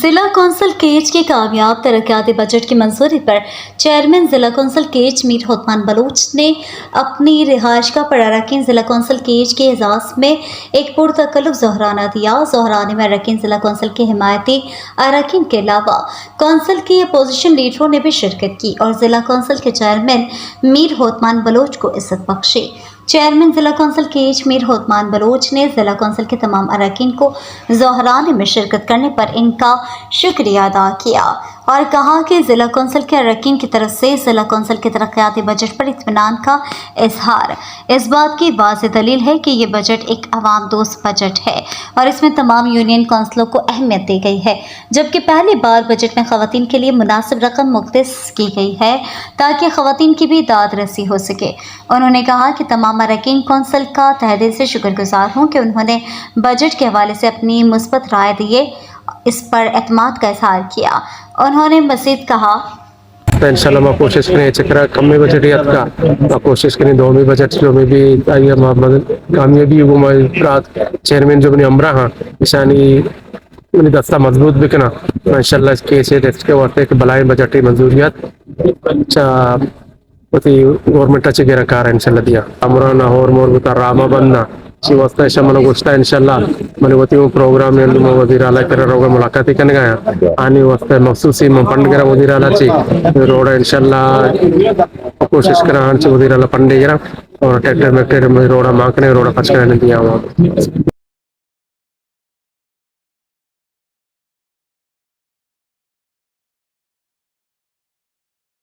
जिला council cage के कामयाब तरक्याती बजट की मंजूरी पर चेयरमैन जिला कौंसिल केज मीर होतमान बलोच ने अपनी रिहाइश का अरकान जिला कौंसिल केज के एजाज में एक पुरतकल्लुफ़ ज़ोहराना दिया। ज़ोहराने में अरकान जिला कौंसिल के हिमायती अरकान के अलावा कौंसिल की अपोजिशन लीडरों ने भी शिरकत की और जिला कौंसिल के चेयरमैन मीर होतमान बलोच को इज्जत बख्शी। चेयरमैन जिला कौंसिल केज मीर होतमान बलोच ने जिला कौंसिल के तमाम अरकान को ज़ोहराने में शिरकत करने पर इनका शुक्रिया अदा किया और कहा कि जिला कौंसिल के अरकान की तरफ से जिला कौंसिल के तरक्याती बजट पर इत्मीनान का इजहार इस बात की वाज़ेह दलील है कि ये बजट एक अवाम दोस्त बजट है और इसमें तमाम यूनियन कौंसिलों को अहमियत दी गई है, जबकि पहली बार बजट में ख़वातीन के लिए मुनासिब रकम मुख्तस की गई है ताकि ख़वातीन की भी दाद रसी हो सके। उन्होंने कहा कि तमाम अरकान कौंसिल का तहे दिल से शुक्रगुजार हूँ कि उन्होंने बजट के हवाले से अपनी मुस्बत राय दिए, इस पर एतमाद का इजहार किया। उन्होंने मज़ीद कहा इंशाल्लाह मैं कोशिश करें चक्रा कम में बजट याद का मैं कोशिश करें दो में बजट जो में भी आई कामयाबी वो मैं रात चेयरमैन जो बनी अमरा हाँ निशानी मैंने दस्ता मजबूत भी करना इंशाल्लाह इसके से के वास्ते के बलाई बजट मंजूरियत अच्छा गवर्नमेंट अच्छे के रखा इंशाल्लाह दिया अमरा ना और मोर बता रामा बनना ची वास्ता ऐसा मन गोष्टा इंशाल्लाह मैंने वो प्रोग्राम में वजीर आला कर रोग मुलाकात करने गया आने वास्ते मखसूसी में पंड करा वजीर आला ची रोड इंशाल्लाह कोशिश करा वजीर आला पंडे करा और ट्रैक्टर में रोड़ा मांकने रोड़ा पचकने दिया